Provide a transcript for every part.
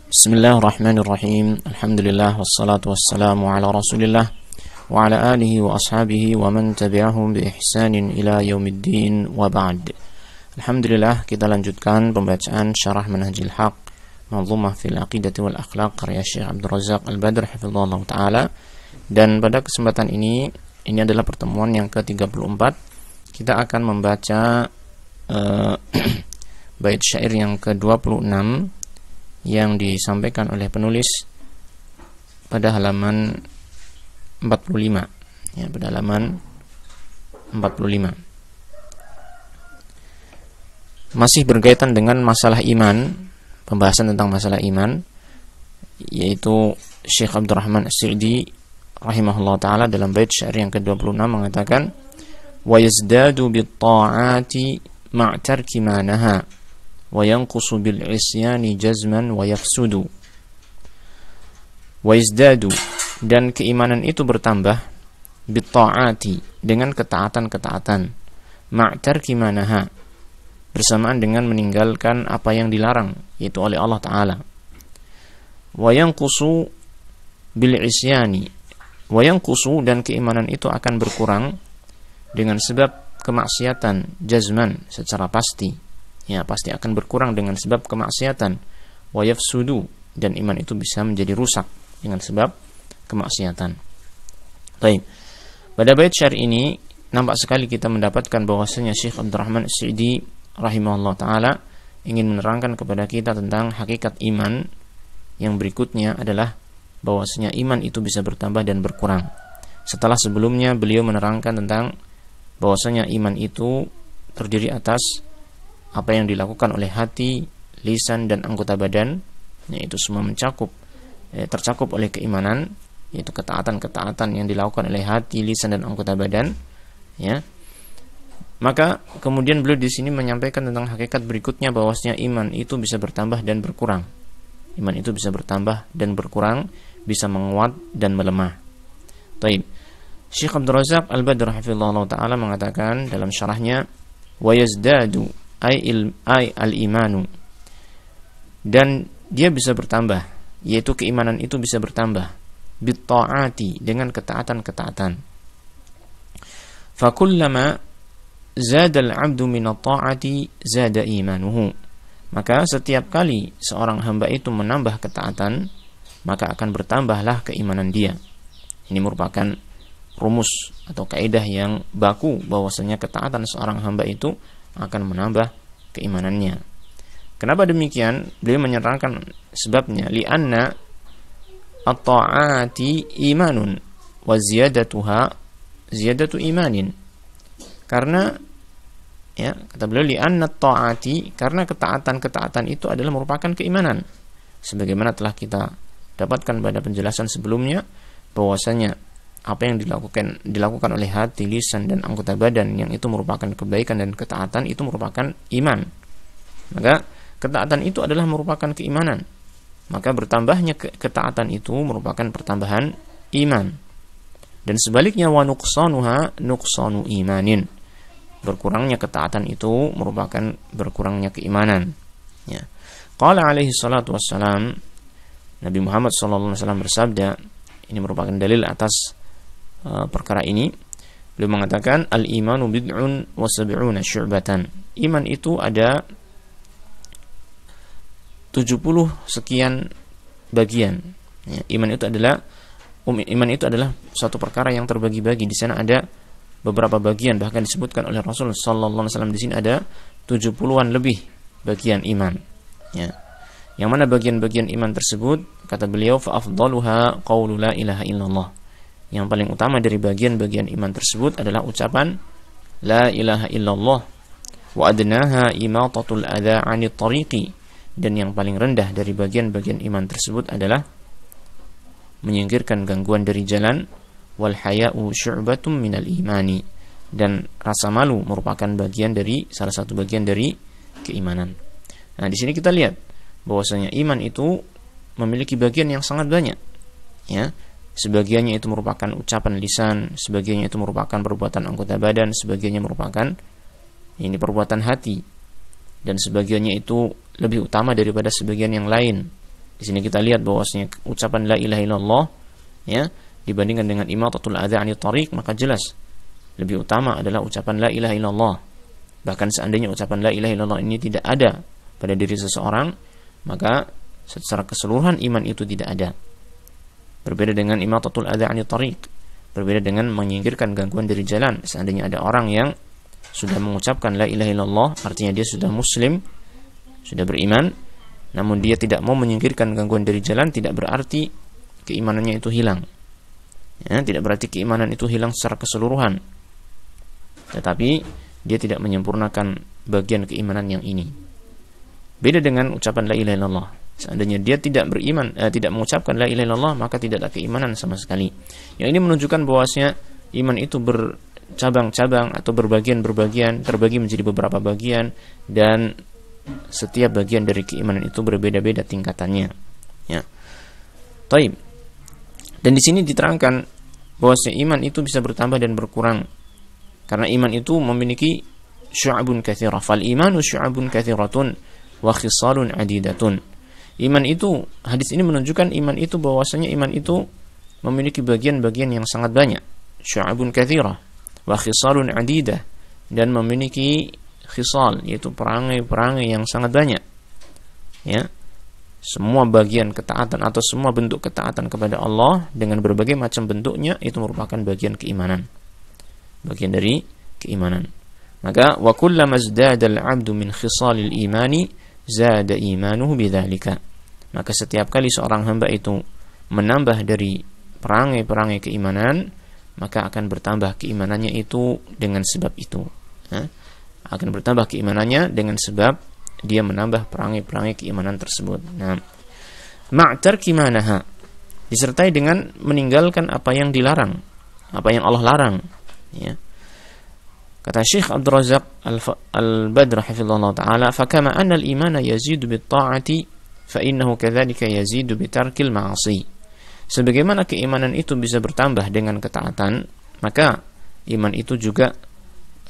Bismillahirrahmanirrahim. Alhamdulillah wassalatu wassalamu ala Rasulillah wa ala alihi wa ashabihi wa man tabi'ahum bi ihsanin ila yaumiddin wa ba'd. Alhamdulillah, kita lanjutkan pembacaan Syarah Manhajil Haq Manzumah fil Aqidati wal Akhlaq karya Syekh Abdul Razak Al-Badr hafizahullah taala. Dan pada kesempatan ini adalah pertemuan yang ke-34. Kita akan membaca bait syair yang ke-26 yang disampaikan oleh penulis pada halaman 45, ya, pada halaman 45. Masih berkaitan dengan masalah iman, pembahasan tentang masalah iman, yaitu Syekh Abdurrahman As-Sa'di rahimahullah ta'ala dalam bait syair yang ke-26 mengatakan, wa yazdadu bit-ta'ati ma'tarki ma naha wa yanqusu bil isyani jazman wa yafsudu. Wa yazdadu, dan keimanan itu bertambah, bit-ta'ati, dengan ketaatan-ketaatan, ma'tarki ma naha, bersamaan dengan meninggalkan apa yang dilarang, yaitu oleh Allah Ta'ala. Wa yanqusu bil isyani, wa yanqusu, dan keimanan itu akan berkurang dengan sebab kemaksiatan, jazman, secara pasti, ya, pasti akan berkurang dengan sebab kemaksiatan. Wa yafsudu, dan iman itu bisa menjadi rusak dengan sebab kemaksiatan. Baik, pada bait syair ini nampak sekali kita mendapatkan bahwasanya Syekh Abdurrahman As-Sa'di rahimahullah ta'ala ingin menerangkan kepada kita tentang hakikat iman. Yang berikutnya adalah bahwasanya iman itu bisa bertambah dan berkurang. Setelah sebelumnya beliau menerangkan tentang bahwasanya iman itu terdiri atas apa yang dilakukan oleh hati, lisan, dan anggota badan, yaitu semua tercakup oleh keimanan, yaitu ketaatan-ketaatan yang dilakukan oleh hati, lisan, dan anggota badan, ya. Maka kemudian beliau di sini menyampaikan tentang hakikat berikutnya, bahwasanya iman itu bisa bertambah dan berkurang. Iman itu bisa bertambah dan berkurang, bisa menguat dan melemah. Taib. Syekh Abdul Razak Al-Badr hafizahullah ta'ala mengatakan dalam syarahnya, wa yazdadu ay al-imanu, dan dia bisa bertambah, yaitu keimanan itu bisa bertambah, bit-ta'ati, dengan ketaatan-ketaatan. Fakullama zada al-'abdu min at-ta'ati zada imanuhu, maka setiap kali seorang hamba itu menambah ketaatan, maka akan bertambahlah keimanan dia. Ini merupakan rumus atau kaidah yang baku, bahwasanya ketaatan seorang hamba itu akan menambah keimanannya. Kenapa demikian? Beliau menyerangkan sebabnya, li'anna at-ta'ati imanun wa ziyadatuha ziyadatu imanin. Karena, ya, kata beliau, li'anna at-ta'ati, karena ketaatan-ketaatan itu adalah merupakan keimanan. Sebagaimana telah kita dapatkan pada penjelasan sebelumnya, bahwasanya apa yang dilakukan oleh hati, lisan, dan anggota badan yang itu merupakan kebaikan dan ketaatan, itu merupakan iman. Maka ketaatan itu adalah merupakan keimanan. Maka bertambahnya ketaatan itu merupakan pertambahan iman. Dan sebaliknya, wa nuqsanuha nuqsanu imanin, berkurangnya ketaatan itu merupakan berkurangnya keimanan, ya. Qala alaihi salatu wassalam, Nabi Muhammad sallallahu alaihi wasallam bersabda, ini merupakan dalil atas perkara ini. Beliau mengatakan, al-imanu bid'un wa sab'una syu'batan. Iman itu ada 70 sekian bagian, ya. Iman itu adalah suatu perkara yang terbagi-bagi. Di sana ada beberapa bagian, bahkan disebutkan oleh Rasul sallallahu alaihi wasallam di sini ada 70-an lebih bagian iman, ya. Yang mana bagian-bagian iman tersebut, kata beliau, fa afdaluha qaulu la ilaha illallah. Yang paling utama dari bagian-bagian iman tersebut adalah ucapan la ilaha illallah, wa adnaha imatatul adza 'anit tariqi, dan yang paling rendah dari bagian-bagian iman tersebut adalah menyingkirkan gangguan dari jalan, wal haya'u syu'batum minal imani, dan rasa malu merupakan salah satu bagian dari keimanan. Nah, di sini kita lihat bahwasanya iman itu memiliki bagian yang sangat banyak, ya. Sebagiannya itu merupakan ucapan lisan, sebagiannya itu merupakan perbuatan anggota badan, sebagiannya merupakan perbuatan hati, dan sebagiannya itu lebih utama daripada sebagian yang lain. Di sini kita lihat bahwasanya ucapan la ilaha illallah ya dibandingkan dengan imatatul adza 'anit thariq, maka jelas lebih utama adalah ucapan la ilaha illallah. Bahkan seandainya ucapan la ilaha illallah ini tidak ada pada diri seseorang, maka secara keseluruhan iman itu tidak ada. Berbeda dengan imatatul adza 'anit thariq, berbeda dengan menyingkirkan gangguan dari jalan. Seandainya ada orang yang sudah mengucapkan la ilaha illallah, artinya dia sudah muslim, sudah beriman, namun dia tidak mau menyingkirkan gangguan dari jalan, tidak berarti keimanannya itu hilang. Ya, tidak berarti keimanan itu hilang secara keseluruhan. Tetapi dia tidak menyempurnakan bagian keimanan yang ini. Beda dengan ucapan la ilaha illallah. Seandainya dia tidak beriman, tidak mengucapkan la ilaha illallah, maka tidak ada keimanan sama sekali. Yang ini menunjukkan bahwasanya iman itu bercabang-cabang atau berbagian-berbagian, terbagi menjadi beberapa bagian, dan setiap bagian dari keimanan itu berbeda-beda tingkatannya. Ya. Taib. Dan di sini diterangkan bahwasanya iman itu bisa bertambah dan berkurang. Karena iman itu memiliki syu'abun katsirah. Fal imanu syu'abun katsiratun wa khisalun adidatun. Iman itu, hadis ini menunjukkan iman itu bahwasanya iman itu memiliki bagian-bagian yang sangat banyak. Syu'abun katsirah wa khisalun adidah, dan memiliki khisal, yaitu perangai-perangai yang sangat banyak. Ya. Semua bagian ketaatan atau semua bentuk ketaatan kepada Allah dengan berbagai macam bentuknya itu merupakan bagian keimanan. Bagian dari keimanan. Maka wa kullama zdada al-'abdu min khisalil imani zada imanuhu bidzalika. Maka setiap kali seorang hamba itu menambah dari perangai-perangai keimanan, maka akan bertambah keimanannya itu dengan sebab itu. Akan bertambah keimanannya dengan sebab dia menambah perangai-perangai keimanan tersebut. Nah, ma'tarki manaha, disertai dengan meninggalkan apa yang dilarang, apa yang Allah larang. Ya. Kata Syekh Abdul Razak Al-Badr hafizallahu taala, "Fakama anna al-imana yazidu bit-ta'ati, fa innahu kadzalika yazidu bitarkil ma'asi." Sebagaimana keimanan itu bisa bertambah dengan ketaatan, maka iman itu juga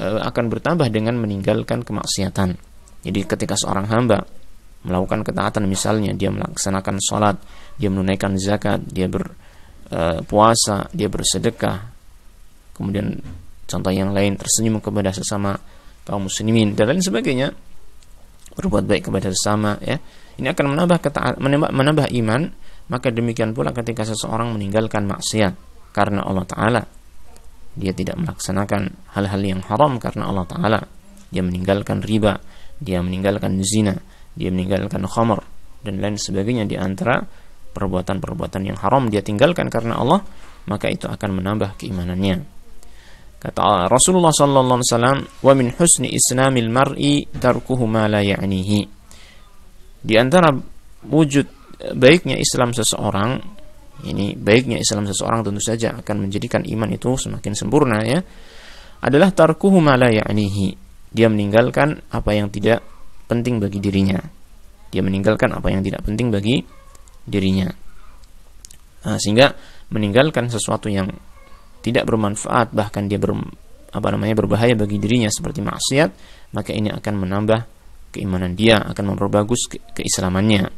akan bertambah dengan meninggalkan kemaksiatan. Jadi ketika seorang hamba melakukan ketaatan, misalnya dia melaksanakan sholat, dia menunaikan zakat, dia berpuasa, dia bersedekah, kemudian contoh yang lain, tersenyum kepada sesama kaum muslimin dan lain sebagainya, berbuat baik kepada sesama, ya, ini akan menambah iman. Maka demikian pula ketika seseorang meninggalkan maksiat karena Allah Ta'ala, dia tidak melaksanakan hal-hal yang haram karena Allah Ta'ala, dia meninggalkan riba, dia meninggalkan zina, dia meninggalkan khamr dan lain sebagainya di antara perbuatan-perbuatan yang haram dia tinggalkan karena Allah, maka itu akan menambah keimanannya. Kata Rasulullah sallallahu alaihi wasallam, "Wa min husni islamil mar'i tarkuhu ma la ya'nihi." Di antara wujud baiknya Islam seseorang, ini baiknya Islam seseorang tentu saja akan menjadikan iman itu semakin sempurna, ya, adalah tarkuhu ma la ya'nihi. Dia meninggalkan apa yang tidak penting bagi dirinya. Dia meninggalkan apa yang tidak penting bagi dirinya. Sehingga meninggalkan sesuatu yang tidak bermanfaat, bahkan dia berbahaya bagi dirinya seperti maksiat, maka ini akan menambah keimanan dia, akan memperbagus keislamannya.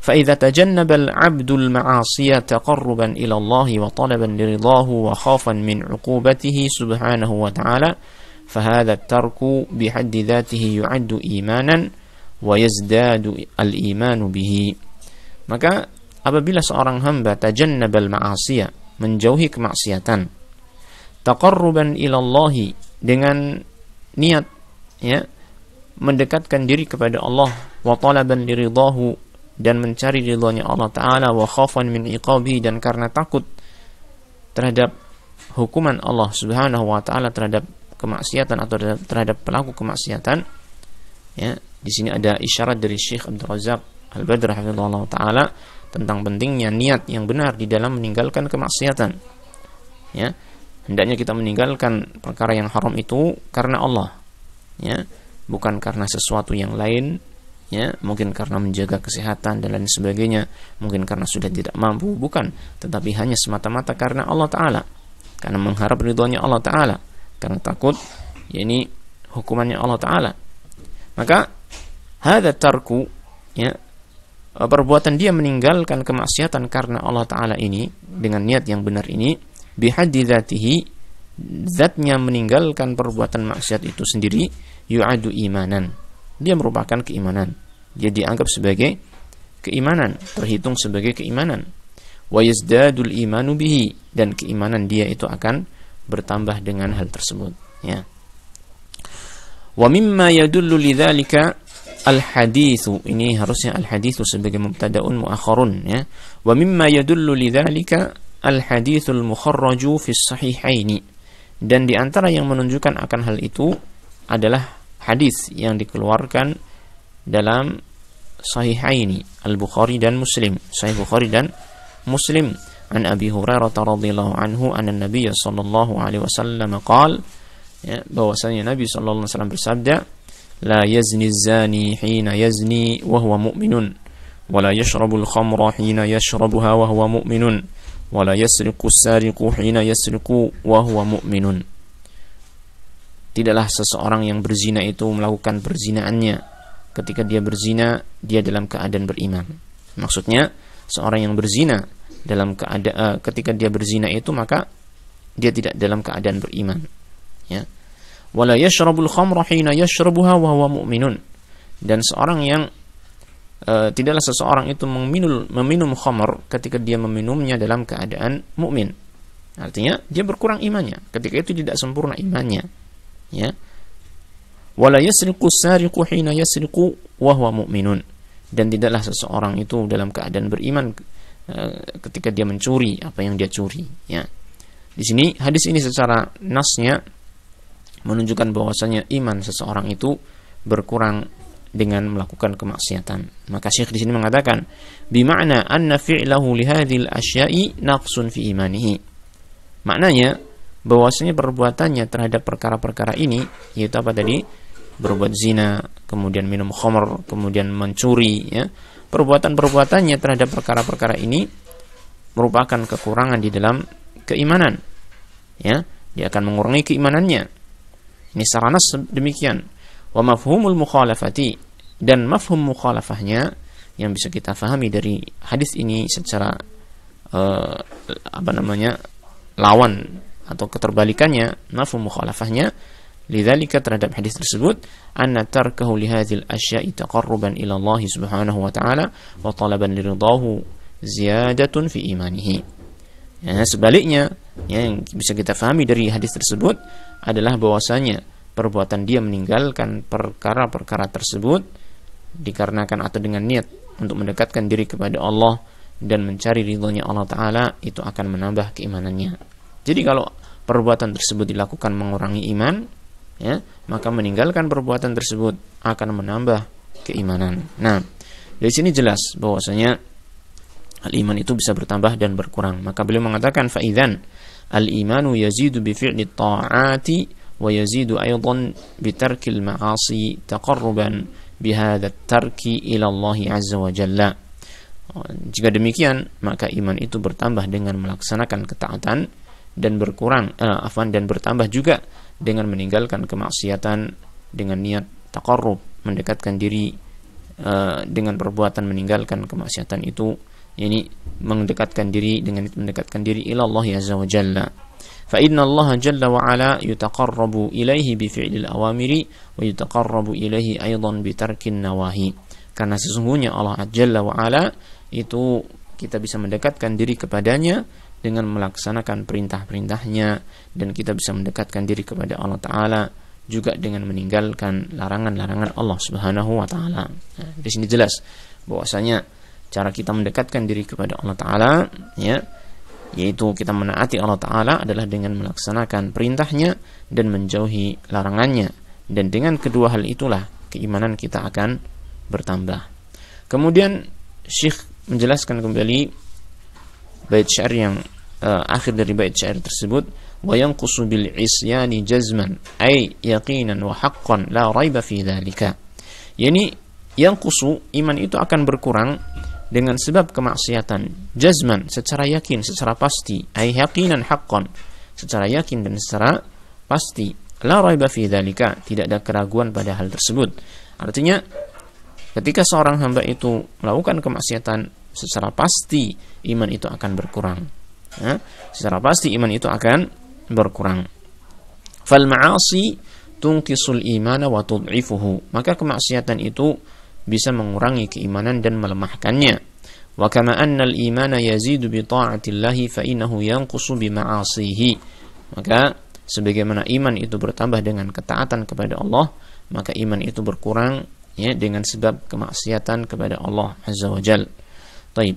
فإذا تجنب العبد المعاصي تقربا إلى الله وطلبا لرضاه وخوفا من عقوبته سبحانه وتعالى فهذا الترك بحد ذاته يعد إيمانا ويزداد الإيمان به. Maka apabila seorang hamba tajannabal ma'asiyah, menjauhi kemaksiatan, taqarruban ila Allah, dengan niat, ya, mendekatkan diri kepada Allah, wa talaban liridahu, dan mencari ridhonya Allah Ta'ala, wa khafan min iqabihi, dan karena takut terhadap hukuman Allah Subhanahu wa Ta'ala terhadap kemaksiatan atau terhadap pelaku kemaksiatan, ya. Di sini ada isyarat dari Syekh Abdul Razak Al-Badr hafizallahu taala tentang pentingnya niat yang benar di dalam meninggalkan kemaksiatan, ya. Hendaknya kita meninggalkan perkara yang haram itu karena Allah, ya, bukan karena sesuatu yang lain, ya, mungkin karena menjaga kesehatan dan lain sebagainya, mungkin karena sudah tidak mampu, bukan, tetapi hanya semata-mata karena Allah Ta'ala, karena mengharap ridhonya Allah Ta'ala, karena takut, yakni hukumannya Allah Ta'ala. Maka hadza tarku, ya, perbuatan dia meninggalkan kemaksiatan karena Allah Ta'ala ini, dengan niat yang benar ini, bihaddi dzatihi, zatnya meninggalkan perbuatan maksiat itu sendiri, yu'adu imanan, dia merupakan keimanan, dia dianggap sebagai keimanan, terhitung sebagai keimanan. Wa yazdadul imanu bihi, dan keimanan dia itu akan bertambah dengan hal tersebut, ya. Wa mimma yadullu lidzalika al-haditsu, ini harusnya al-haditsu sebagai mubtada'un muakharun, ya. Wa mimma yadullu lidzalika al-haditsul mukharraju fi sahihaini, dan di antara yang menunjukkan akan hal itu adalah hadis yang dikeluarkan dalam sahihaini, Al-Bukhari dan Muslim, Sahih Bukhari dan Muslim, an Abi Hurairah radhiyallahu anhu anna Nabiy sallallahu alaihi wasallam qaal, ya, bahwasanya Nabi sallallahu alaihi wasallam bersabda, la yazni zani hina yazni wa huwa mu'minun, wa la yashrabul khamra hina yashrabuha wa huwa mu'minun, wa la yasriqu as-sariqu hina yasriqu wa huwa mu'minun. Tidaklah seseorang yang berzina itu melakukan perzinaannya ketika dia berzina, dia dalam keadaan beriman. Maksudnya seorang yang berzina dalam keadaan ketika dia berzina itu, maka dia tidak dalam keadaan beriman, ya. Wala yashrabul khamra hina yashrabuha wa huwa mu'minun, dan seorang yang tidaklah seseorang itu meminum khamr ketika dia meminumnya dalam keadaan mukmin. Artinya dia berkurang imannya, ketika itu tidak sempurna imannya, ya. Wala yasriqu as-sariqu hina yasriqu wa huwa mu'minun, dan tidaklah seseorang itu dalam keadaan beriman ketika dia mencuri apa yang dia curi, ya. Di sini hadis ini secara nasnya menunjukkan bahwasanya iman seseorang itu berkurang dengan melakukan kemaksiatan. Maka Syekh di sini mengatakan, bima'na anna fi'lahu li hadhil asya'i naqsun fi imanihi. Maknanya bahwasanya perbuatannya terhadap perkara-perkara ini, yaitu apa tadi? Berbuat zina, kemudian minum khamr, kemudian mencuri, ya. Perbuatan-perbuatannya terhadap perkara-perkara ini merupakan kekurangan di dalam keimanan, ya. Dia akan mengurangi keimanannya. Ini secara nas demikian. Wa mafhumul mukhalafati, dan mafhum mukhalafahnya yang bisa kita fahami dari hadis ini secara lawan atau keterbalikannya, mafhum mukhalafahnya lidzalika terhadap hadis tersebut, anna tarkahu li hadzal asya'i taqarruban ila Allah subhanahu wa ta'ala wa talaban liridahu ziyadatun fi imanihi. Ya, sebaliknya, yang bisa kita fahami dari hadis tersebut adalah bahwasanya perbuatan dia meninggalkan perkara-perkara tersebut dikarenakan atau dengan niat untuk mendekatkan diri kepada Allah dan mencari ridhonya Allah Ta'ala, itu akan menambah keimanannya. Jadi kalau perbuatan tersebut dilakukan mengurangi iman, ya, maka meninggalkan perbuatan tersebut akan menambah keimanan. Nah, dari sini jelas bahwasanya al-iman itu bisa bertambah dan berkurang. Maka beliau mengatakan, fa'idzan al-imanu yazidu bi fi'li ta'ati wa yazidu aydan bi tarkil ma'asi taqarruban bi hadha at-tarki ila Allah azza wa jalla. Jika demikian, maka iman itu bertambah dengan melaksanakan ketaatan dan berkurang dan bertambah juga dengan meninggalkan kemaksiatan dengan niat taqarrub, mendekatkan diri dengan perbuatan meninggalkan kemaksiatan itu, yakni mendekatkan diri dengan mendekatkan diri ila Allah azza wa jalla. Fa inna Allah jalla wa ala yutaqarrabu ilaihi bi fi'lil awamiri wa yutaqarrabu ilaihi aidan bi tarkin nawahi. Karena sesungguhnya Allah jalla wa ala itu kita bisa mendekatkan diri kepadanya dengan melaksanakan perintah-perintahnya, dan kita bisa mendekatkan diri kepada Allah Ta'ala juga dengan meninggalkan larangan-larangan Allah Subhanahu wa Ta'ala. Nah, di sini jelas bahwasanya cara kita mendekatkan diri kepada Allah Ta'ala, ya, yaitu kita menaati Allah Ta'ala adalah dengan melaksanakan perintahnya dan menjauhi larangannya, dan dengan kedua hal itulah keimanan kita akan bertambah. Kemudian Syekh menjelaskan kembali bait syair yang akhir dari bait syair tersebut, wa yanqusu bil isyani jazman ay yaqinan wa haqqan la raiba fi dzalika. Yani yanqusu, iman itu akan berkurang dengan sebab kemaksiatan, jazman secara yakin, secara pasti, ay yaqinan haqqan secara yakin dan secara pasti, la raiba fi dzalika tidak ada keraguan pada hal tersebut. Artinya ketika seorang hamba itu melakukan kemaksiatan, secara pasti iman itu akan berkurang. Ya, secara pasti iman itu akan berkurang. Fal ma'asi tunqisul imana wa tud'ifuhu. Maka kemaksiatan itu bisa mengurangi keimanan dan melemahkannya. Wa kama anna al-imana yazidu bi ta'atillahi fa innahu yanqusu bi ma'asihi. Maka sebagaimana iman itu bertambah dengan ketaatan kepada Allah, maka iman itu berkurang ya dengan sebab kemaksiatan kepada Allah Azza wa Jalla. Baik.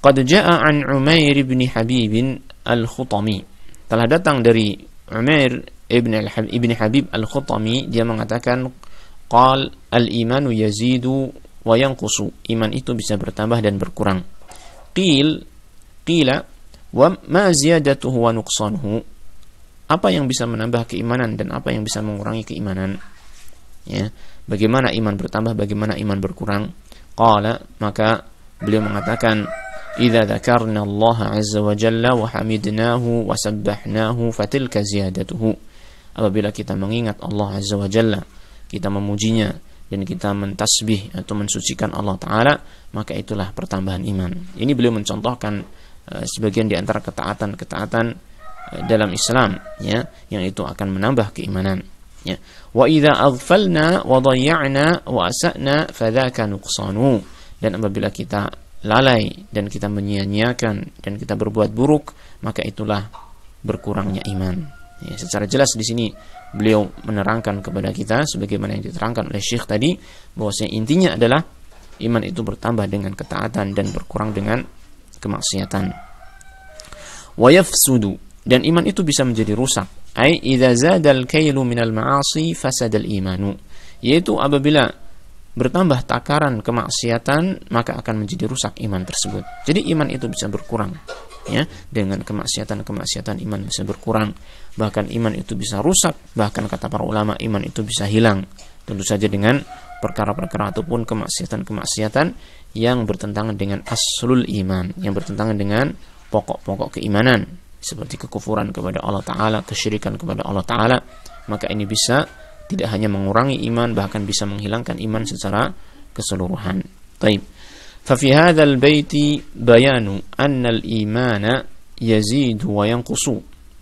Qad jaa'a an Umair bin Habib al-Khutami. Telah datang dari Umair ibn Habib al-Khutami, dia mengatakan qal al-imanu yazidu wa yanqusu. Iman itu bisa bertambah dan berkurang. Qila wa ma ziyadatuhu wa nuqsanuhu. Apa yang bisa menambah keimanan dan apa yang bisa mengurangi keimanan? Ya, bagaimana iman bertambah, bagaimana iman berkurang? Qala, maka beliau mengatakan, idza dzakarna Allah azza wa jalla wa hamidnahu wa sabbahnahu fatilka ziyadatuhu. Apabila kita mengingat Allah azza wa jalla, kita memujinya dan kita mentasbih atau mensucikan Allah taala, maka itulah pertambahan iman. Ini beliau mencontohkan sebagian di antara ketaatan-ketaatan dalam Islam, ya, yang itu akan menambah keimanan, ya. Wa idza aghfalna wa dhayya'na wa asa'na fadzaka nuqsanu. Dan apabila kita lalai dan kita menyia-nyiakan dan kita berbuat buruk, maka itulah berkurangnya iman. Ya, secara jelas di sini beliau menerangkan kepada kita sebagaimana yang diterangkan oleh Syekh tadi, bahwasanya intinya adalah iman itu bertambah dengan ketaatan dan berkurang dengan kemaksiatan. Wa yafsudu, dan iman itu bisa menjadi rusak. Ai idza zadal kailu minal ma'asi fasadal imanu, yaitu apabila bertambah takaran kemaksiatan maka akan menjadi rusak iman tersebut. Jadi iman itu bisa berkurang, ya, dengan kemaksiatan iman bisa berkurang, bahkan iman itu bisa rusak, bahkan kata para ulama iman itu bisa hilang, tentu saja dengan perkara-perkara ataupun kemaksiatan yang bertentangan dengan aslul iman, yang bertentangan dengan pokok-pokok keimanan, seperti kekufuran kepada Allah Ta'ala, kesyirikan kepada Allah Ta'ala. Maka ini bisa tidak hanya mengurangi iman, bahkan bisa menghilangkan iman secara keseluruhan. Taib. Fa fi hadzal baiti bayanu anna al-imana yazidu wa yanqusu.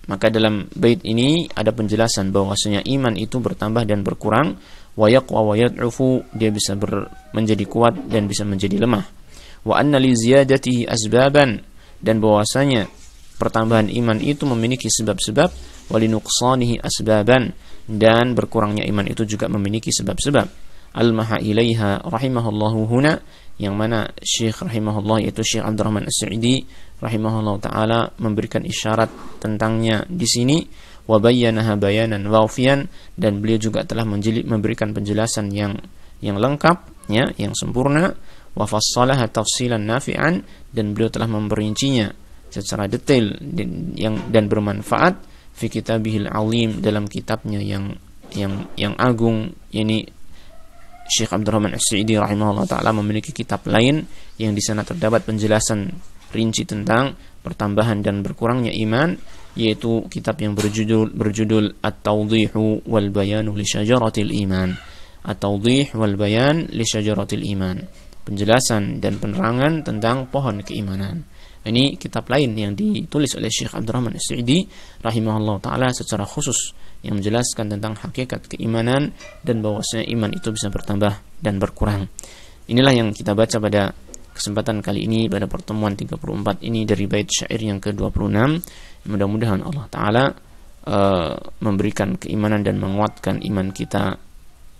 Maka dalam bait ini ada penjelasan bahwasanya iman itu bertambah dan berkurang, wa yaqwa wa yad'ufu, dia bisa menjadi kuat dan bisa menjadi lemah. Wa anna li ziyadatihi asbaban, dan bahwasanya pertambahan iman itu memiliki sebab-sebab, wa li nuqsanihi asbaban, dan berkurangnya iman itu juga memiliki sebab-sebab. Al-maha ilaiha rahimahullahu huna, yang mana Syekh rahimahullah, yaitu Syekh Abdurrahman As-Sa'idi rahimahullah ta'ala memberikan isyarat tentangnya di sini. Wa bayyanaha bayanan wafian, dan beliau juga telah memberikan penjelasan yang lengkap, ya, yang sempurna. Wa fassalaha tafsilan nafi'an, dan beliau telah memperincinya secara detail dan bermanfaat fi kitabihil alim, dalam kitabnya yang agung. Ini Syekh Abdurrahman As-Sa'idi rahimahullah ta'ala memiliki kitab lain yang di sana terdapat penjelasan rinci tentang pertambahan dan berkurangnya iman, yaitu kitab yang berjudul At-Tawdihu wal Bayanu li Syajaratil Iman. At-Tawdih wal Bayan li Syajaratil Iman, penjelasan dan penerangan tentang pohon keimanan. Ini kitab lain yang ditulis oleh Syekh Abdurrahman As-Sa'idi rahimahullah ta'ala secara khusus, yang menjelaskan tentang hakikat keimanan dan bahwasanya iman itu bisa bertambah dan berkurang. Inilah yang kita baca pada kesempatan kali ini, pada pertemuan 34 ini dari bait syair yang ke-26. Mudah-mudahan Allah Ta'ala memberikan keimanan dan menguatkan iman kita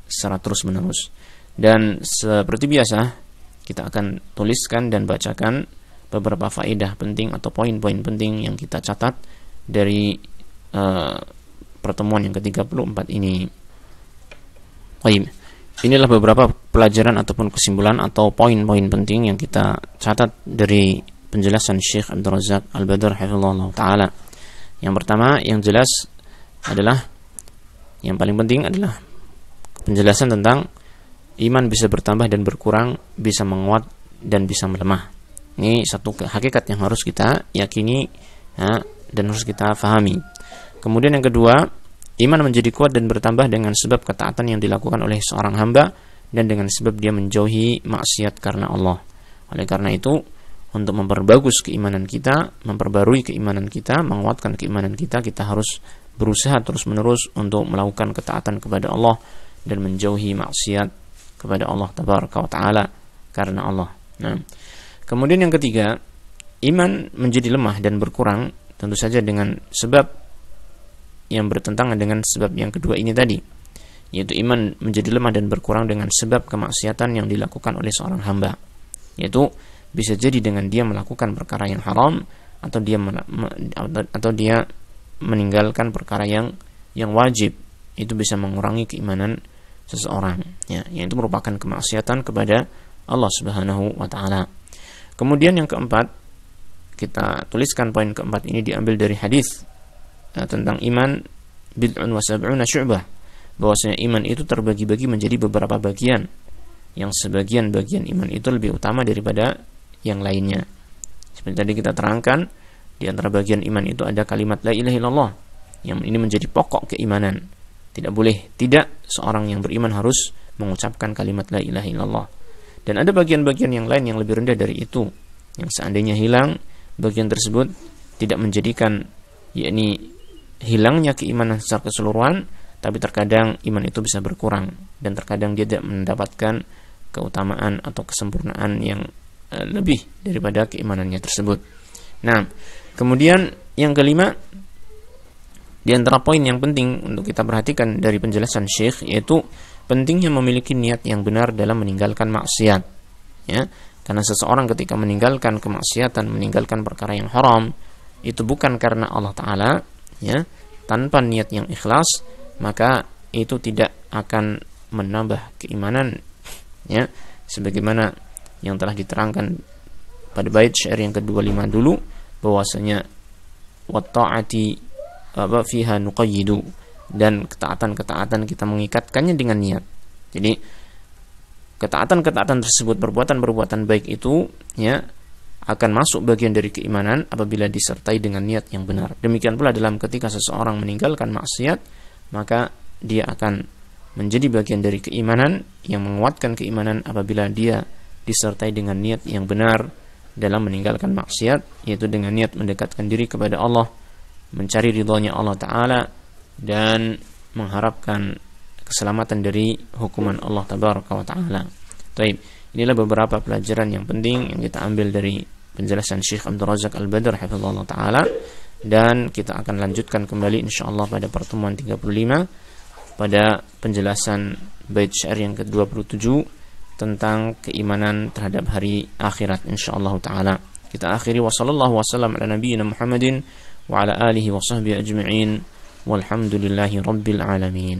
secara terus-menerus. Dan seperti biasa, kita akan tuliskan dan bacakan beberapa faedah penting atau poin-poin penting yang kita catat dari pertemuan yang ke-34 ini. Baik, inilah beberapa pelajaran ataupun kesimpulan atau poin-poin penting yang kita catat dari penjelasan Syekh Abdul Razak Al-Badr hafizahullah ta'ala. Yang pertama, yang jelas adalah, yang paling penting adalah penjelasan tentang iman bisa bertambah dan berkurang, bisa menguat dan bisa melemah. Ini satu hakikat yang harus kita yakini, ya, dan harus kita fahami. Kemudian yang kedua, iman menjadi kuat dan bertambah dengan sebab ketaatan yang dilakukan oleh seorang hamba dan dengan sebab dia menjauhi maksiat karena Allah. Oleh karena itu, untuk memperbagus keimanan kita, memperbarui keimanan kita, menguatkan keimanan kita, kita harus berusaha terus-menerus untuk melakukan ketaatan kepada Allah dan menjauhi maksiat kepada Allah tabaraka wa taala karena Allah. Nah, kemudian yang ketiga, iman menjadi lemah dan berkurang tentu saja dengan sebab yang bertentangan dengan sebab yang kedua ini tadi, yaitu iman menjadi lemah dan berkurang dengan sebab kemaksiatan yang dilakukan oleh seorang hamba, yaitu bisa jadi dengan dia melakukan perkara yang haram atau dia meninggalkan perkara yang wajib. Itu bisa mengurangi keimanan seseorang, ya, yang itu merupakan kemaksiatan kepada Allah Subhanahu wa taala. Kemudian yang keempat, kita tuliskan poin keempat ini diambil dari hadis tentang iman bid'un wa sab'una syu'bah, bahwasanya iman itu terbagi-bagi menjadi beberapa bagian, yang sebagian bagian iman itu lebih utama daripada yang lainnya. Seperti tadi kita terangkan, di antara bagian iman itu ada kalimat la ilaha illallah, yang ini menjadi pokok keimanan. Tidak boleh tidak seorang yang beriman harus mengucapkan kalimat la ilaha illallah. Dan ada bagian-bagian yang lain yang lebih rendah dari itu, yang seandainya hilang bagian tersebut tidak menjadikan, yakni hilangnya keimanan secara keseluruhan, tapi terkadang iman itu bisa berkurang dan terkadang dia tidak mendapatkan keutamaan atau kesempurnaan yang lebih daripada keimanannya tersebut. Nah, kemudian yang kelima, di antara poin yang penting untuk kita perhatikan dari penjelasan Syekh, yaitu pentingnya memiliki niat yang benar dalam meninggalkan maksiat, ya. Karena seseorang ketika meninggalkan kemaksiatan, meninggalkan perkara yang haram, itu bukan karena Allah Ta'ala, ya, tanpa niat yang ikhlas, maka itu tidak akan menambah keimanan, ya, sebagaimana yang telah diterangkan pada bait syair yang ke-25 dulu, bahwasanya wa ta'ati fiha nuqayyidu, dan ketaatan-ketaatan kita mengikatkannya dengan niat. Jadi ketaatan-ketaatan tersebut, perbuatan-perbuatan baik itu, ya, akan masuk bagian dari keimanan apabila disertai dengan niat yang benar. Demikian pula dalam ketika seseorang meninggalkan maksiat, maka dia akan menjadi bagian dari keimanan yang menguatkan keimanan apabila dia disertai dengan niat yang benar dalam meninggalkan maksiat, yaitu dengan niat mendekatkan diri kepada Allah, mencari ridhonya Allah Ta'ala, dan mengharapkan keselamatan dari hukuman Allah Tabaraka wa Ta'ala. Baik, inilah beberapa pelajaran yang penting yang kita ambil dari penjelasan Syekh Abdul Razak Al-Badr hafizahullah Ta'ala, dan kita akan lanjutkan kembali insyaallah pada pertemuan 35 pada penjelasan bait syair yang ke-27 tentang keimanan terhadap hari akhirat insyaallah taala. Kita akhiri wa sallallahu wasallam ala nabiyyina Muhammadin wa ala alihi wa sahbihi ajma'in walhamdulillahi rabbil alamin.